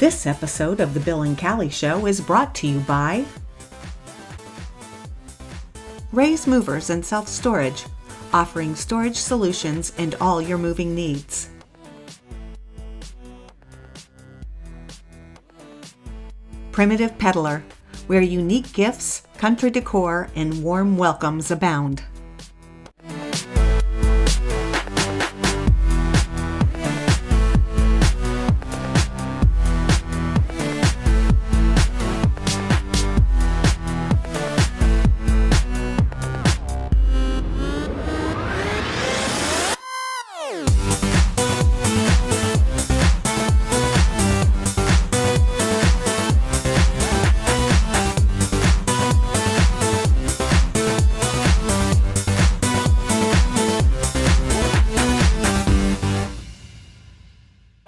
This episode of The Bill and Callie Show is brought to you by Ray's Movers and Self-Storage, offering storage solutions and all your moving needs. Primitive Peddler, where unique gifts, country decor, and warm welcomes abound.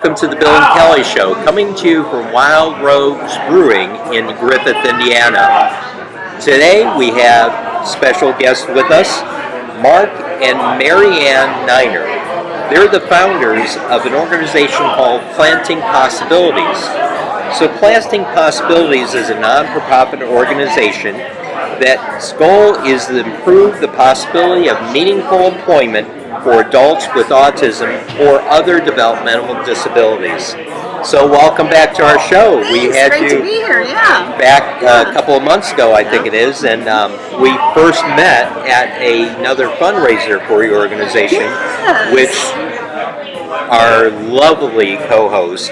Welcome to the Bill and Callie Show, coming to you from Wildrose Brewing in Griffith, Indiana. Today we have special guests with us, Mark and Mary Anne Neiner. They're the founders of an organization called Planting Possibilities. So Planting Possibilities is a non-for-profit organization that's goal is to improve the possibility of meaningful employment for adults with autism or other developmental disabilities. So welcome back to our show. Thanks, we had great you to be here, yeah. back a couple of months ago, I think it is, and we first met at another fundraiser for your organization, Yes. which our lovely co-host,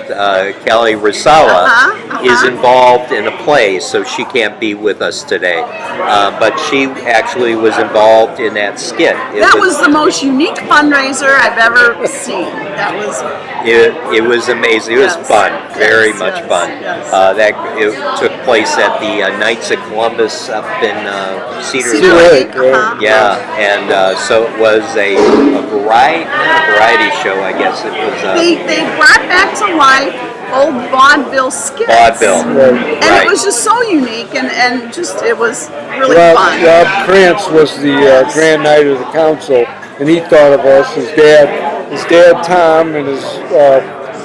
Callie Risawa, is involved in a play, so she can't be with us today. But she actually was involved in that skit. That was the most unique fundraiser I've ever seen. That was... It was amazing. It was fun, very much fun. Yes. It took place at the Knights of Columbus up in Cedar Lake. Yeah, and so it was a variety show, I guess. It was. They brought back to life old vaudeville skits. Vaudeville, And right. it was just so unique, and just, it was really Rob fun. Krantz was the Grand Knight of the Council, and he thought of us. His dad Tom, and his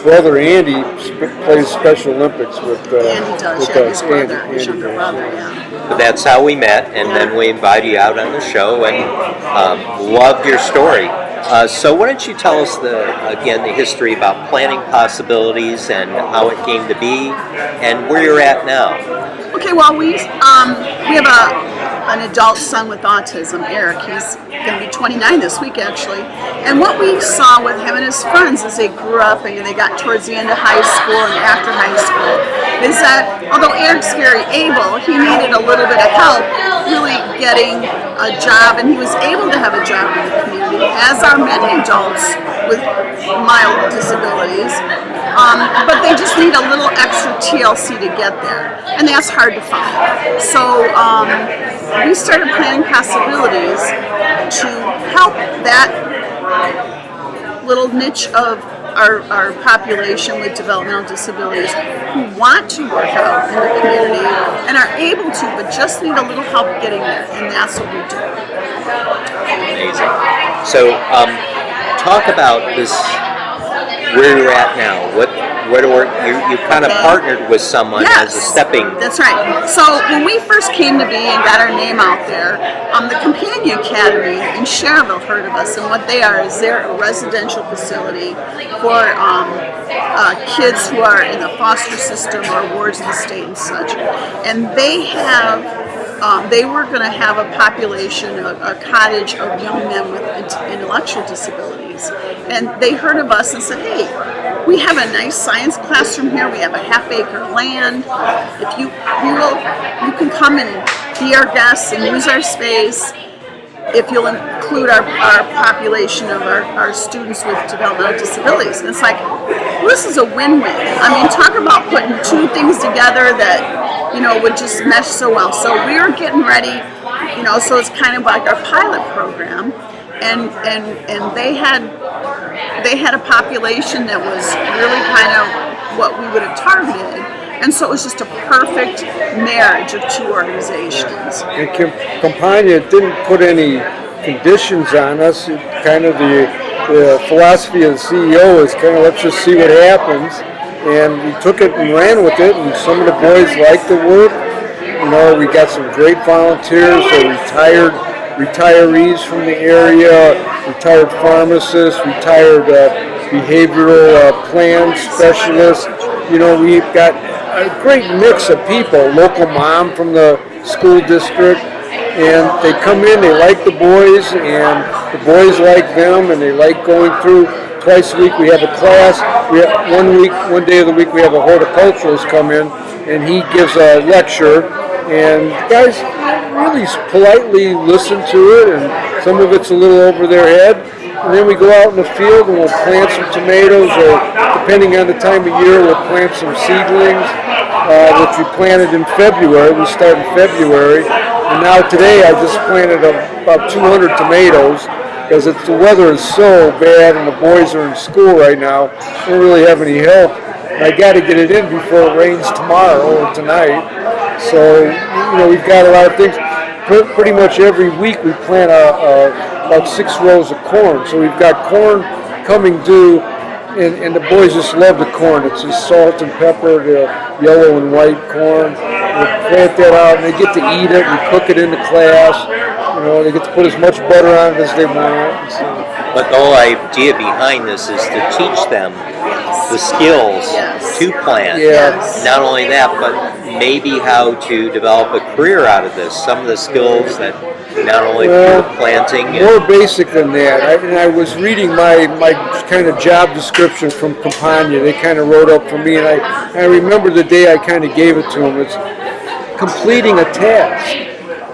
brother Andy plays Special Olympics with Andy does, with yeah, his Andy. brother, his younger brother, yeah. But that's how we met, and then we invited you out on the show, and loved your story. So why don't you tell us the history about Planting Possibilities and how it came to be, and where you're at now. Okay, well, we have an adult son with autism, Eric. He's going to be 29 this week, actually. And what we saw with him and his friends as they grew up and they got towards the end of high school and after high school is that although Eric's very able, he needed a little bit of help really getting a job, and he was able to have a job in the community, as are many adults with mild disabilities. But they just need a little extra TLC to get there, and that's hard to find. So we started Planting Possibilities to help that little niche of our population with developmental disabilities who want to work out in the community and are able to, but just need a little help getting there, and that's what we do. Amazing. So talk about this, where you're at now. You kind of partnered with someone as a stepping. That's right. So when we first came to be and got our name out there, the Campagna Academy in Cherville heard of us, and what they are is they're a residential facility for kids who are in the foster system or wards of the state and such. And they have, they were going to have a population, a cottage of young men with intellectual disabilities. And they heard of us and said, hey, we have a nice science classroom here. We have a half-acre land. If you can come and be our guests and use our space. If you'll include our population of our students with developmental disabilities. And it's like, well, this is a win-win. I mean, talk about putting two things together that, would just mesh so well. So we were getting ready, so it's kind of like our pilot program. And they had a population that was really kind of what we would have targeted. And so it was just a perfect marriage of two organizations. And Campagna didn't put any conditions on us. Kind of the philosophy of the CEO is kind of let's just see what happens. and we took it and ran with it, and some of the boys liked the work. You know, we got some great volunteers, so retirees from the area, retired pharmacists, retired behavioral plan specialists. You know, we've got a great mix of people, local mom from the school district, and they come in, they like the boys, and the boys like them, and they like going through. Twice a week we have a class. We have one day of the week we have a horticulturalist come in, and he gives a lecture, and guys really politely listen to it, and some of it's a little over their head. And then we go out in the field and we'll plant some tomatoes, or depending on the time of year, we'll plant some seedlings, which we planted in February. We start in February, and now today I just planted about 200 tomatoes, because the weather is so bad and the boys are in school right now. They don't really have any help. And I got to get it in before it rains tomorrow or tonight. So, you know, we've got a lot of things. Pretty much every week we plant about 6 rows of corn. So we've got corn coming due, and the boys just love the corn. It's just salt and pepper, the yellow and white corn. We plant that out, and they get to eat it. We cook it in the class. You know, they get to put as much butter on it as they want. So. But the whole idea behind this is to teach them the skills to plant. Yes. Not only that, but maybe how to develop a career out of this. Some of the skills that not only for planting. More basic than that. I was reading my kind of job description from Campagna. They kind of wrote up for me, and I remember the day I kind of gave it to them. It's completing a task.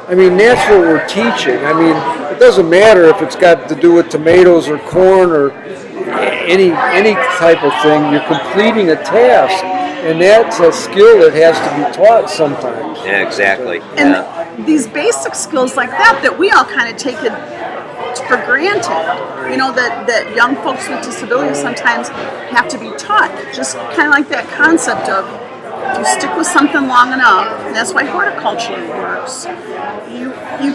I mean, that's what we're teaching. I mean, it doesn't matter if it's got to do with tomatoes or corn or any type of thing. You're completing a task, and that's a skill that has to be taught sometimes. Yeah, exactly. And these basic skills like that we all kind of take it for granted. You know, that young folks with disabilities sometimes have to be taught. Just kind of like that concept of, if you stick with something long enough, and that's why horticulture works, you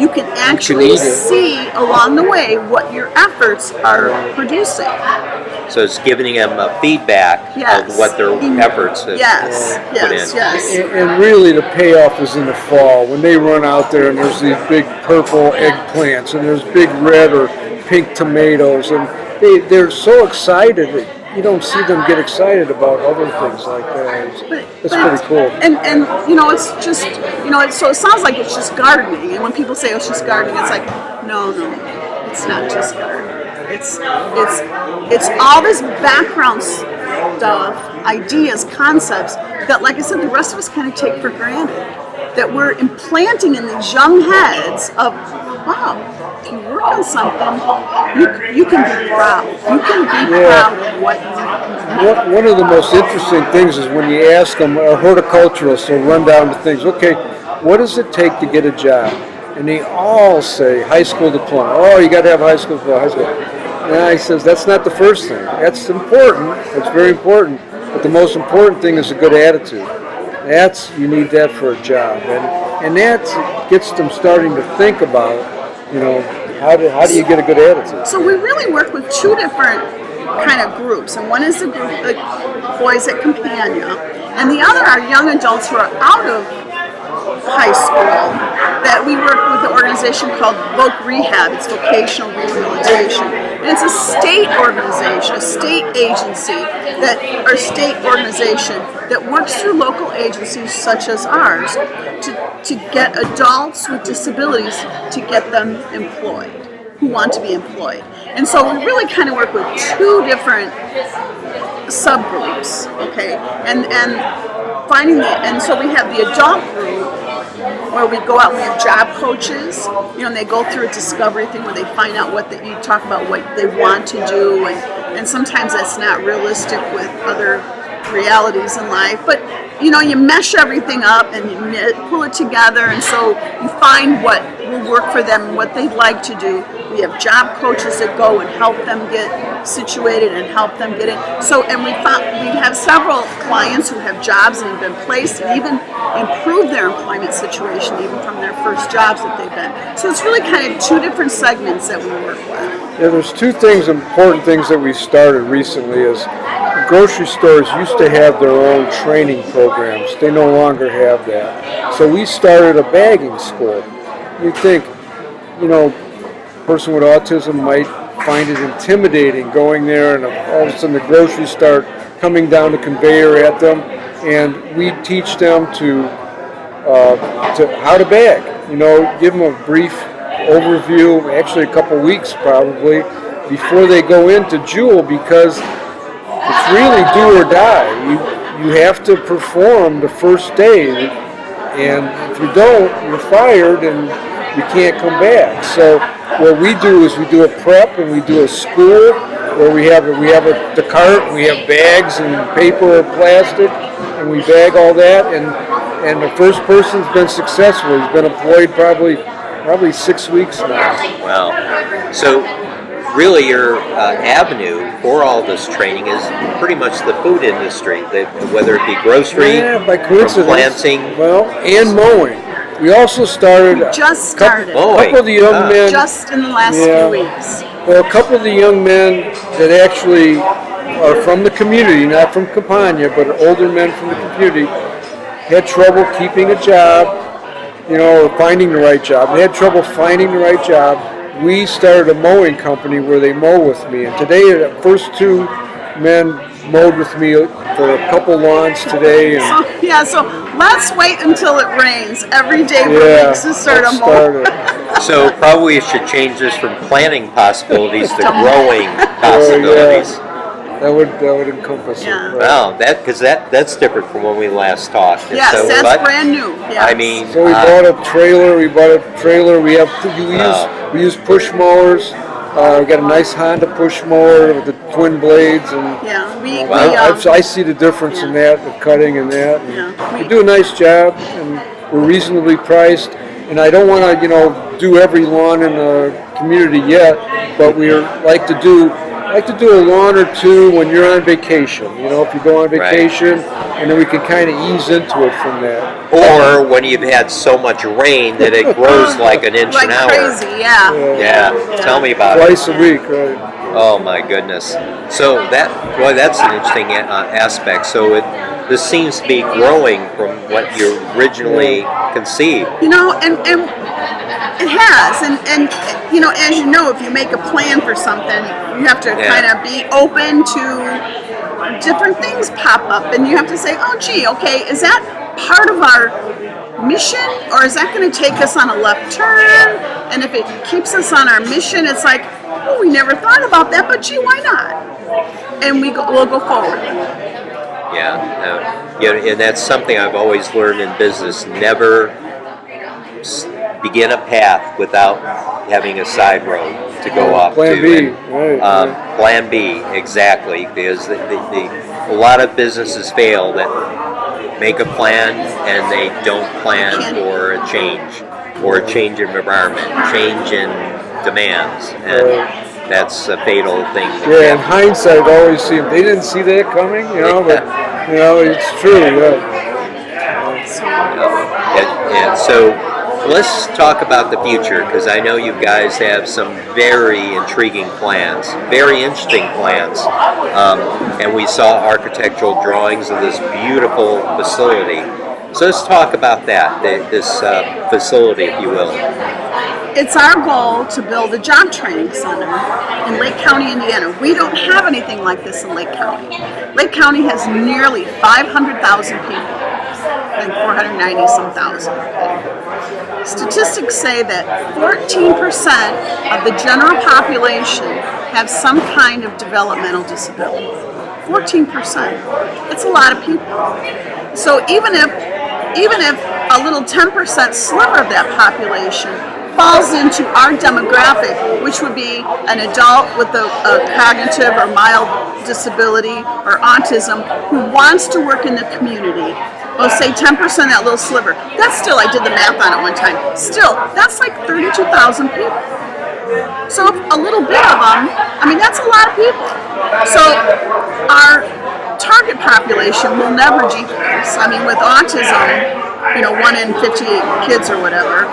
can actually see along the way what your efforts are producing. So it's giving them a feedback of what their efforts have put in. Yes. And really the payoff is in the fall when they run out there and there's these big purple eggplants and there's big red or pink tomatoes, and they're so excited that you don't see them get excited about other things like that. It's pretty cool. And you know, it's just, you know, so it sounds like it's just gardening. And when people say, oh, it's just gardening, it's like, no, it's not just gardening. It's all this background stuff, ideas, concepts that, like I said, the rest of us kind of take for granted. That we're implanting in these young heads of, wow, if you work on something, you can be proud. You can be proud of what you do. One of the most interesting things is when you ask them, a horticulturalist will run down to things, okay, what does it take to get a job? And they all say high school diploma. Oh, you got to have a high school diploma. And I says, that's not the first thing. That's important. It's very important. But the most important thing is a good attitude. You need that for a job. And that gets them starting to think about, you know, how do you get a good attitude? So we really work with two different kind of groups, and one is the group, the boys at Campagna, and the other are young adults who are out of high school that we work with an organization called Voc Rehab. It's vocational rehabilitation, and it's a state organization, a state agency or state organization that works through local agencies such as ours to get adults with disabilities to get them employed, who want to be employed. And so we really kind of work with two different subgroups, okay? And so we have the adult group where we go out and we have job coaches, you know, and they go through a discovery thing where they find out you talk about what they want to do, and sometimes that's not realistic with other realities in life, but you know, you mesh everything up and you pull it together, and so you find what will work for them and what they'd like to do. We have job coaches that go and help them get situated and help them get in. So, and we have several clients who have jobs and have been placed and even improved their employment situation even from their first jobs that they've been. So it's really kind of two different segments that we work with. Yeah, there's two important things that we started recently is grocery stores used to have their own training programs. They no longer have that. So we started a bagging school. You think, a person with autism might find it intimidating going there, and all of a sudden the groceries start coming down the conveyor at them, and we teach them to how to bag. Give them a brief overview, actually a couple weeks probably, before they go into Jewel, because it's really do or die. You have to perform the first day, and if you don't, you're fired and you can't come back. So what we do is we do a prep and we do a school where we have the cart, and we have bags and paper or plastic, and we bag all that, and the first person's been successful. He's been employed probably 6 weeks now. Wow. So really your avenue for all this training is pretty much the food industry, whether it be grocery, by coincidence, planting. Well, and mowing. We also started. Just started. Couple of the young men. Just in the last few weeks. Well, a couple of the young men that actually are from the community, not from Campagna, but older men from the community, had trouble keeping a job, or finding the right job. They had trouble finding the right job. We started a mowing company where they mow with me, and today the first 2 men mowed with me for a couple lawns today. And so let's wait until it rains every day for weeks to start a mow. So probably we should change this from planting possibilities to growing possibilities. That would encompass it. Yeah. Right? Wow, because that's different from when we last talked. And Yes, so, that's brand new. Yes. I mean, So we bought a trailer. We use push mowers. We got a nice Honda push mower with the twin blades, and I see the difference in that, the cutting and that. And we do a nice job, and we're reasonably priced. And I don't want to, do every lawn in the community yet, but we like to do a lawn or 2 when you're on vacation. If you go on vacation, and then we can kind of ease into it from that. Or when you've had so much rain that it grows like an inch an hour. Crazy, yeah. Tell me about Twice a week, right? Oh my goodness. So that's an interesting aspect. So this seems to be growing from what you originally conceived. And it has, and as you know, if you make a plan for something, you have to kind of be open to different things pop up, and you have to say, oh gee, okay, is that part of our mission, or is that going to take us on a left turn? And if it keeps us on our mission, it's like, oh, we never thought about that, but gee, why not? And we'll go forward. And that's something I've always learned in business. Never begin a path without having a side road to go off Plan to. B, right. Plan B, exactly, because a lot of businesses fail that make a plan and they don't plan for a change in environment, change in demands, and that's a fatal thing. In hindsight, I always see they didn't see that coming, but it's true. And so let's talk about the future, because I know you guys have some very intriguing plans, very interesting plans, and we saw architectural drawings of this beautiful facility. So let's talk about that, this facility, if you will. It's our goal to build a job training center in Lake County, Indiana. We don't have anything like this in Lake County. Lake County has nearly 500,000 people, like 490-some thousand. Statistics say that 14% of the general population have some kind of developmental disability. 14%. It's a lot of people. So even if a little 10% sliver of that population falls into our demographic, which would be an adult with a cognitive or mild disability or autism who wants to work in the community, well, say 10% that little sliver, that's still, I did the math on it one time, still, that's like 32,000 people. So if a little bit of them, that's a lot of people. So our target population will never decrease. With autism, 1 in 58 kids or whatever,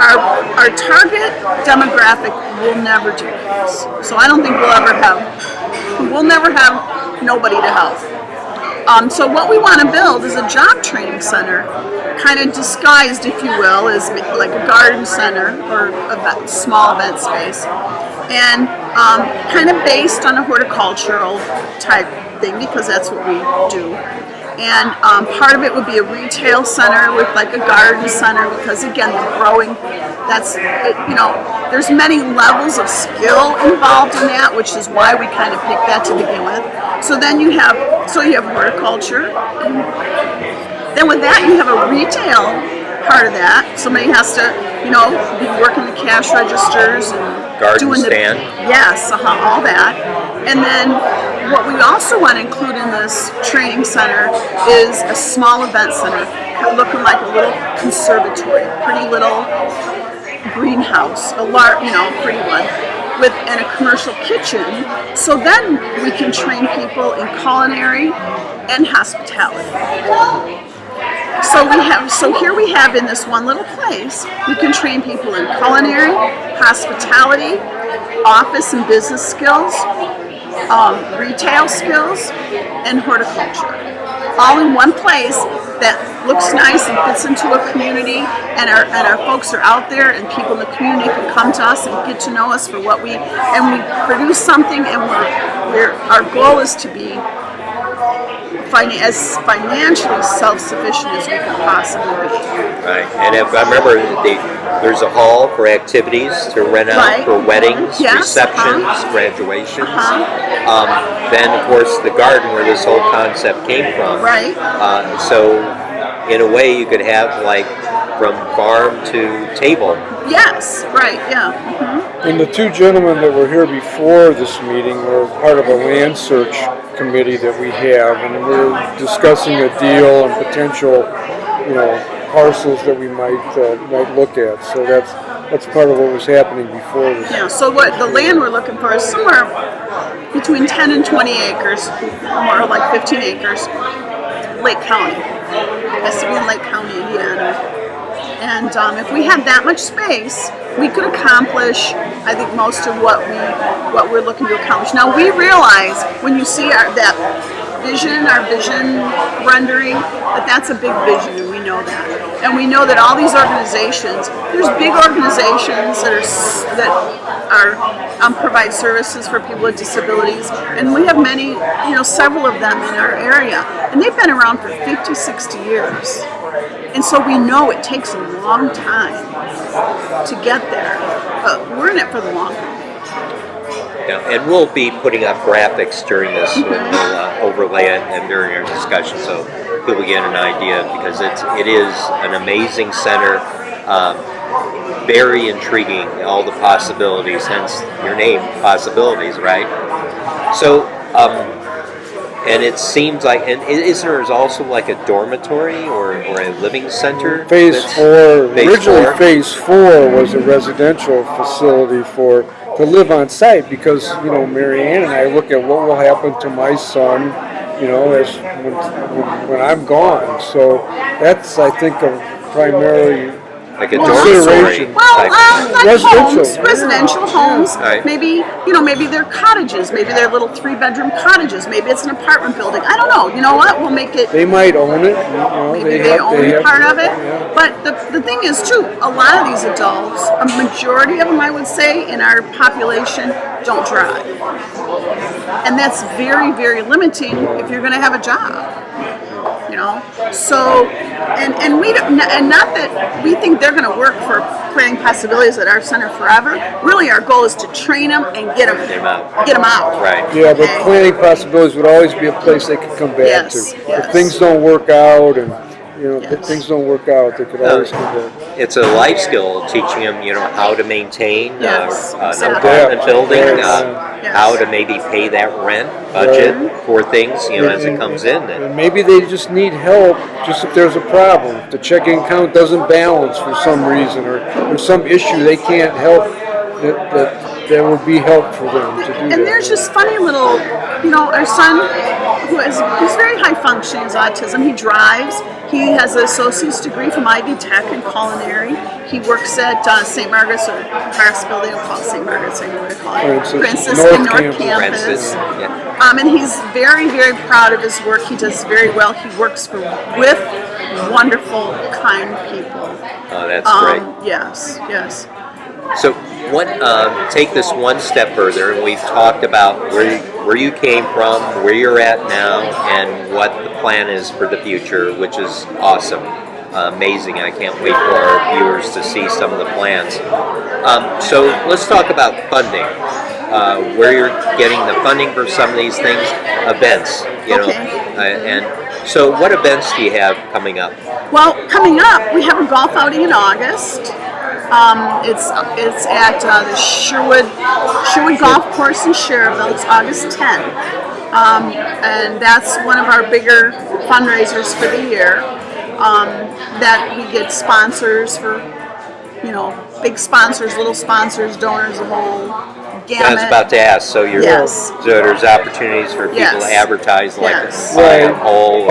our target demographic will never decrease. So I don't think we'll never have nobody to help. So what we want to build is a job training center, kind of disguised, if you will, as like a garden center or a small event space, and kind of based on a horticultural type thing, because that's what we do. And part of it would be a retail center with like a garden center, because again, the growing, there's many levels of skill involved in that, which is why we kind of picked that to begin with. So then you have horticulture. Then with that, you have a retail part of that. Somebody has to, be working the cash registers and Garden doing stand. All that. And then what we also want to include in this training center is a small event center, looking like a little conservatory, pretty little greenhouse, a large, pretty one, and a commercial kitchen. So then we can train people in culinary and hospitality. So here we have in this one little place, we can train people in culinary, hospitality, office and business skills, retail skills, and horticulture. All in one place that looks nice and fits into a community, and our folks are out there, and people in the community can come to us and get to know us for what we produce something, and our goal is to be as financially self-sufficient as we can possibly be. Right, and if I remember, there's a hall for activities to rent out for weddings, receptions, graduations. Then, of course, the garden where this whole concept came from. Right. So, in a way, you could have like from farm to table. Yes, right, yeah. Mm-hmm. And the two gentlemen that were here before this meeting were part of a land search committee that we have, and we're discussing a deal and potential, parcels that we might look at. So that's part of what was happening before this. Yeah. So what the land we're looking for is somewhere between 10 and 20 acres, more like 15 acres, Lake County. It has to be in Lake County, Indiana. And if we had that much space, we could accomplish, I think, most of what we're looking to accomplish. Now we realize when you see our vision rendering, that's a big vision, and we know that. And we know that all these organizations, there's big organizations that provide services for people with disabilities, and we have many, several of them in our area, and they've been around for 50, 60 years. And so we know it takes a long time to get there, but we're in it for the long haul. Yeah, and we'll be putting up graphics during this. We'll overlay it and during our discussion, so people get an idea, because it is an amazing center, very intriguing, all the possibilities, hence your name, Possibilities, right? So, and it seems like, and is there also like a dormitory or a living center? Phase 4, originally Phase 4 was a residential facility to live on site, because, Mary Anne and I look at what will happen to my son, as when I'm gone. So that's, I think, a primarily like a dormitory. Residential homes. Right. Maybe they're cottages. Maybe they're little 3-bedroom cottages. Maybe it's an apartment building. I don't know. You know what? We'll make it. They might own it. Maybe they own part of it. Yeah. But the thing is, too, a lot of these adults, a majority of them, I would say, in our population, don't drive, and that's very, very limiting if you're going to have a job. So, and we don't, and not that we think they're going to work for Planning Possibilities at our center forever. Really, our goal is to train them and get them out. Right. Yeah, but Planning Possibilities would always be a place they could come back to. Yes. If things don't work out, and if things don't work out, they could always come back. It's a life skill, teaching them, how to maintain an exactly. apartment building, Yes. how to maybe pay that rent budget for things, as it comes in. And maybe they just need help, just if there's a problem. If the checking account doesn't balance for some reason, or there's some issue they can't help, that would be help for them to do that. And there's just funny little, our son, he's very high functioning, he's autism, he drives, he has an associate's degree from Ivy Tech in culinary, he works at St. Margaret's, or Paris Building, I'll call it St. Margaret's, I know what to call it, Princess in North Campus. And he's very, very proud of his work. He does very well. He works with wonderful, kind people. Oh, that's great. Yes, yes. So, take this one step further, and we've talked about where you came from, where you're at now, and what the plan is for the future, which is awesome, amazing. I can't wait for our viewers to see some of the plans. So, let's talk about funding. Where you're getting the funding for some of these things, events, and so what events do you have coming up? Well, coming up, we have a golf outing in August. It's at the Sherwood Golf Course in Cherville. It's August 10th, and that's one of our bigger fundraisers for the year. That we get sponsors for, big sponsors, little sponsors, donors, the whole gamut. I was about to ask. So so there's opportunities for people to advertise, like Fire hole,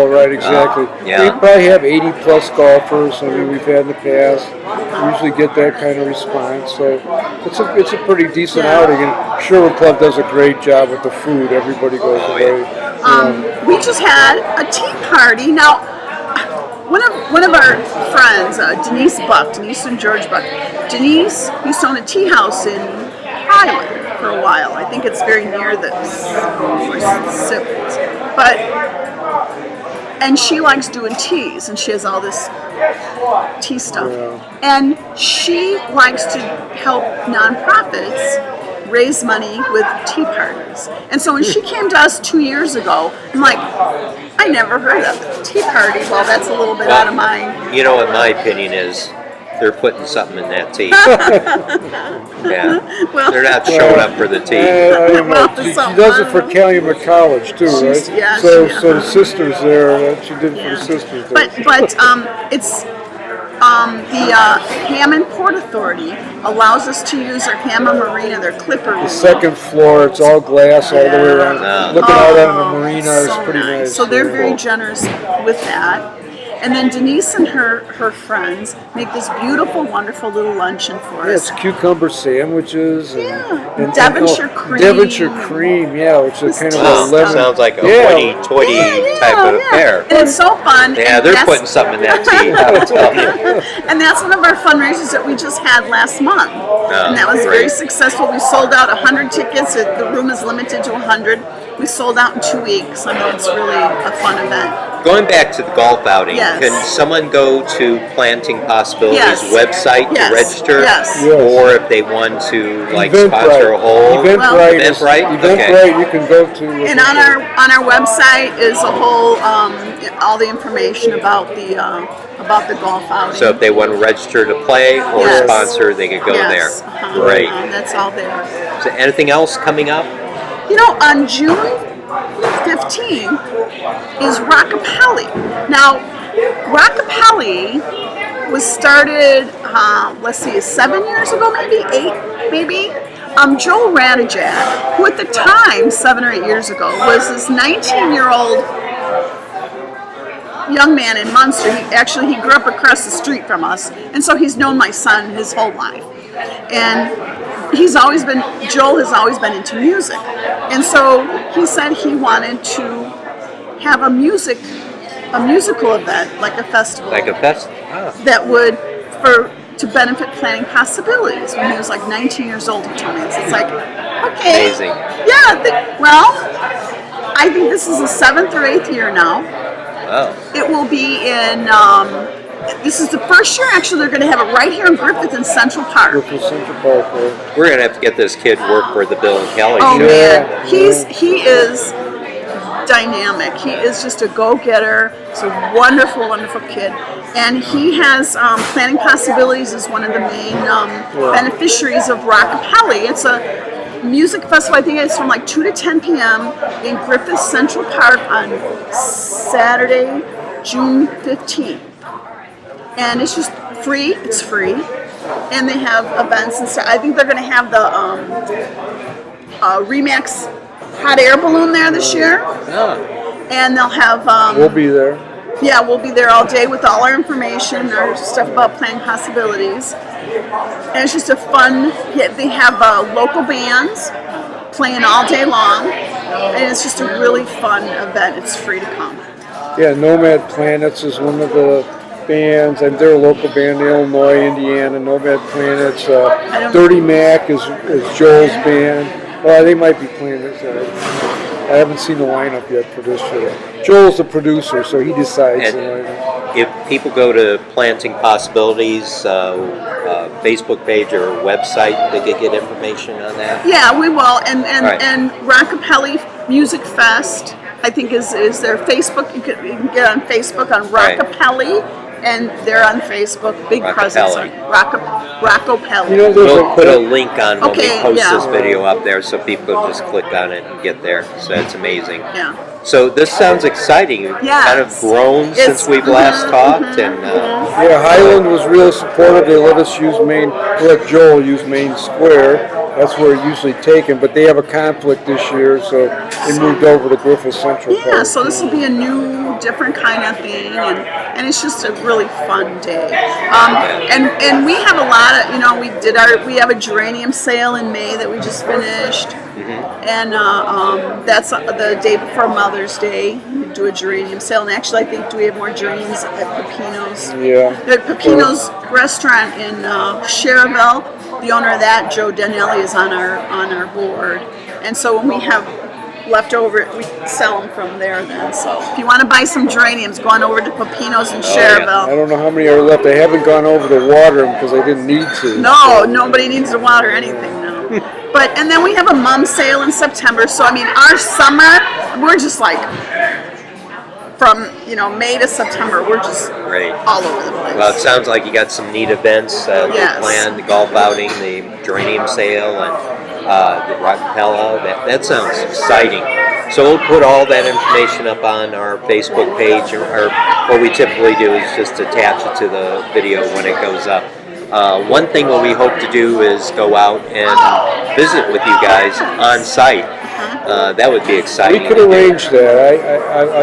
right? Exactly. We probably have 80 plus golfers. I mean, we've had in the past. We usually get that kind of response, so it's a pretty decent outing. And Sherwood Club does a great job with the food. Everybody goes away. We just had a tea party. Now, one of our friends, Denise and George Buck. Denise used to own a tea house in Highland for a while. I think it's very near this, and she likes doing teas, and she has all this tea stuff. And she likes to help nonprofits raise money with tea parties. And so when she came to us 2 years ago, I'm like, I never heard of a tea party. Well, that's a little bit out of my... What my opinion is, they're putting something in that tea. They're not showing up for the tea. She does it for Calumet College too, right? Yeah, so the sisters there, she did it for the sisters there. But it's the Hammond Port Authority allows us to use their Hammond Marina, their Clipper. The second floor, it's all glass all the way around. Looking out on the marina is pretty nice. So they're very generous with that. And then Denise and her friends make this beautiful, wonderful little luncheon for us. It's cucumber sandwiches and Devonshire cream. Devonshire cream, which is kind of a lemon. Sounds like a hoity-toity type of affair. And it's so fun. Yeah, they're putting something in that tea, I'll tell you. And that's one of our fundraisers that we just had last month. And that was very successful. We sold out 100 tickets. The room is limited to 100. We sold out in 2 weeks. I mean, it's really a fun event. Going back to the golf outing, can someone go to Planting Possibilities website to register? Or if they want to sponsor a hole? Eventbrite, you can go to. And on our website is a whole all the information about the golf outing. So if they want to register to play or sponsor, they could go there. Great. That's all there. So anything else coming up? On June 15th is Rockapelli. Now, Rockapelli was started, 7 years ago, maybe 8, maybe. Joel Radijak, who at the time, 7 or 8 years ago, was this 19-year-old young man in Munster. He grew up across the street from us, and so he's known my son his whole life. And Joel has always been into music. And so he said he wanted to have a musical event, like a festival. That would, to benefit Planning Possibilities. When he was 19 years old, he told me this. It's okay. Amazing. Yeah, I think this is the 7th or 8th year now. Oh. It will be in... this is the first year, actually, they're going to have it right here in Griffith in Central Park. We're going to have to get this kid work for the Bill and Kelly show. Man, he is dynamic. He is just a go-getter. He's a wonderful, wonderful kid. And he has Planning Possibilities is one of the main beneficiaries of Rockapelli. It's a music festival. I think it's from 2 to 10 p.m. in Griffith Central Park on Saturday, June 15th. And it's just free. It's free. And they have events and stuff. I think they're going to have the Remax hot air balloon there this year. And they'll have... we'll be there. Yeah, we'll be there all day with all our information, our stuff about Planning Possibilities. And it's just a fun... they have local bands. playing all day long, and it's just a really fun event. It's free to come. Yeah, Nomad Planets is one of the bands, and they're a local band in Illinois, Indiana. Nomad Planets, Dirty Mac is Joel's band. Well, they might be playing this. I haven't seen the lineup yet for this year. Joel's the producer, so he decides the lineup. If people go to Planting Possibilities Facebook page or website, they can get information on that? Yeah, we will. And right. and Rockapelli Music Fest, I think, is their Facebook. You can get on Facebook on Rockapelli, and they're on Facebook. Big presence on Rockapelli. You know, we'll put a link on when we post yeah. this video up there, so people can just click on it and get there. So it's amazing. Yeah. So this sounds exciting. You've kind of grown since we've last talked, and yeah, Highland was real supportive. They let us use let Joel use Main Square. That's where it's usually taken, but they have a conflict this year, so they moved over to Griffith Central Park. Yeah, so this will be a new, different kind of thing, and it's just a really fun day. And we have a lot of, we have a geranium sale in May that we just finished, and that's the day before Mother's Day. We do a geranium sale, and actually I think, do we have more geraniums at Pepino's? Yeah. The Pepino's restaurant in Cherville. The owner of that, Joe Danelli, is on our board, and so when we have leftover, we sell them from there then. So if you want to buy some geraniums, go on over to Pepino's in Cherville. I don't know how many are left. I haven't gone over to water them because I didn't need to. No, nobody needs to water anything now. And then we have a mum sale in September. So I mean, our summer, we're just like, from May to September, we're just all over the place. Well, it sounds like you got some neat events planned: the golf outing, the geranium sale, and the Rockapella. That sounds exciting. So we'll put all that information up on our Facebook page, or what we typically do is just attach it to the video when it goes up. One thing that we hope to do is go out and visit with you guys on site. That would be exciting. We could arrange that.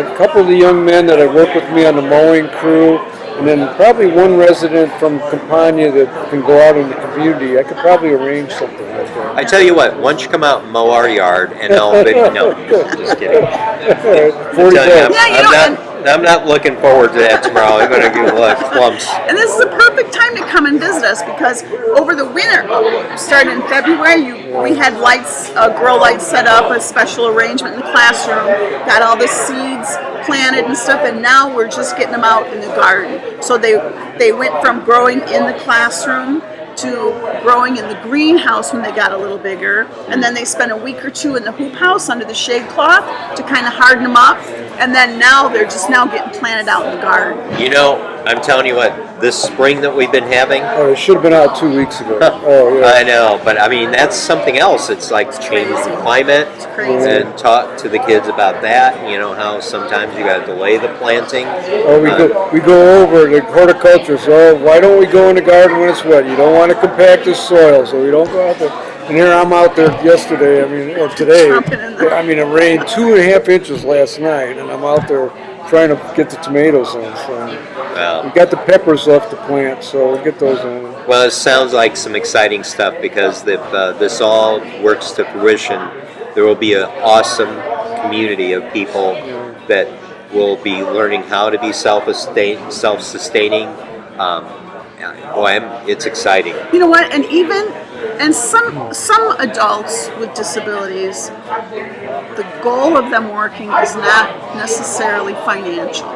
A couple of the young men that have worked with me on the mowing crew, and then probably one resident from Campagna that can go out in the community. I could probably arrange something like that. I tell you what, once you come out and mow our yard, and no, just kidding. 40 I'm not looking forward to that tomorrow. I'm going to get clumps. And this is a perfect time to come and visit us, because over the winter, starting in February, we had lights, grow lights set up, a special arrangement in the classroom, got all the seeds planted and stuff, and now we're just getting them out in the garden. So they went from growing in the classroom to growing in the greenhouse when they got a little bigger, and then they spent a week or two in the hoop house under the shade cloth to kind of harden them up, and then now they're just now getting planted out in the garden. I'm telling you what, this spring that we've been having. Oh, it should have been out 2 weeks ago. Oh, yeah. I know, but I mean, that's something else. It's like changing the climate, and talk to the kids about that. How sometimes you got to delay the planting. Oh, we go over the horticulture. So why don't we go in the garden when it's wet? You don't want to compact the soil, so we don't go out there. And here I'm out there yesterday. Or today. It rained 2.5 inches last night, and I'm out there trying to get the tomatoes in. So we got the peppers left to plant, so we'll get those in. Well, it sounds like some exciting stuff, because if this all works to fruition, there will be an awesome community of people that will be learning how to be self-sustaining. It's exciting. You know what? And some adults with disabilities, the goal of them working is not necessarily financial.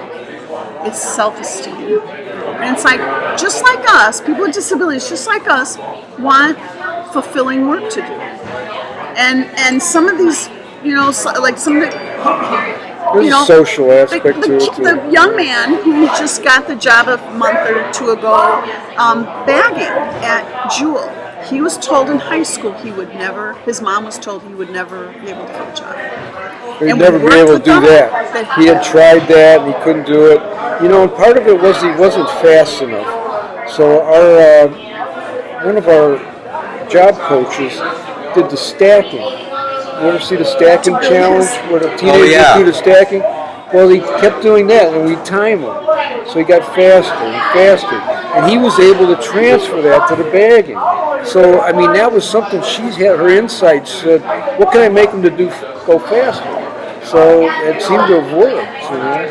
It's self-esteem. And it's like, just like us, people with disabilities, just like us, want fulfilling work to do. And some of these, like some of the, There's a social aspect to it, too. The young man who just got the job a month or two ago, bagging at Jewel, he was told in high school his mom was told he would never be able to get a job. He'd never be able to do that. He had tried that and he couldn't do it. And part of it was he wasn't fast enough. So one of our job coaches did the stacking. You ever see the stacking challenge where the teenagers do the stacking? Well, he kept doing that, and we'd time him. So he got faster and faster. And he was able to transfer that to the bagging. So, I mean, that was something she's had, her insights said, what can I make them to go faster? So it seemed to have worked, you know.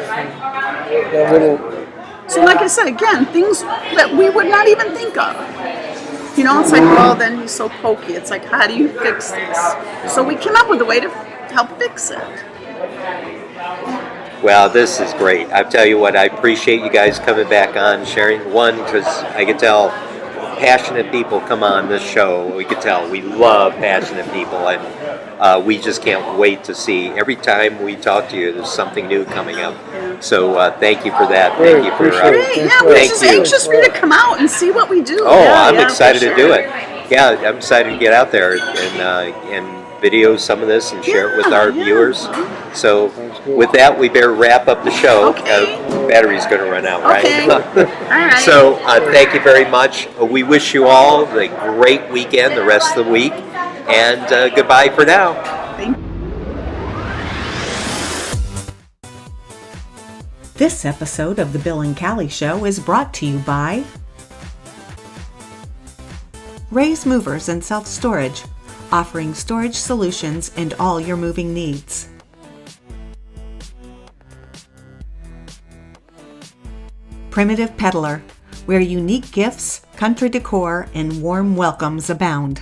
That little. So like I said, again, things that we would not even think of. You know, it's like, well, then he's so pokey. It's like, how do you fix this? So we came up with a way to help fix it. Well, this is great. I tell you what, I appreciate you guys coming back on, sharing. One, because I can tell passionate people come on this show. We can tell we love passionate people, and we just can't wait to see. Every time we talk to you, there's something new coming up. So thank you for that. Thank you for. Great. Yeah, we're just anxious for you to come out and see what we do. Oh, yeah, I'm excited to do it. Yeah, I'm excited to get out there and video some of this and share it with our viewers. So with that, we better wrap up the show. Okay. Battery's going to run out, right? Okay. All right. So thank you very much. We wish you all a great weekend, the rest of the week, and goodbye for now. Thank you. This episode of The Bill and Callie Show is brought to you by Ray's Movers and Self-Storage, offering storage solutions and all your moving needs. Primitive Peddler, where unique gifts, country decor, and warm welcomes abound.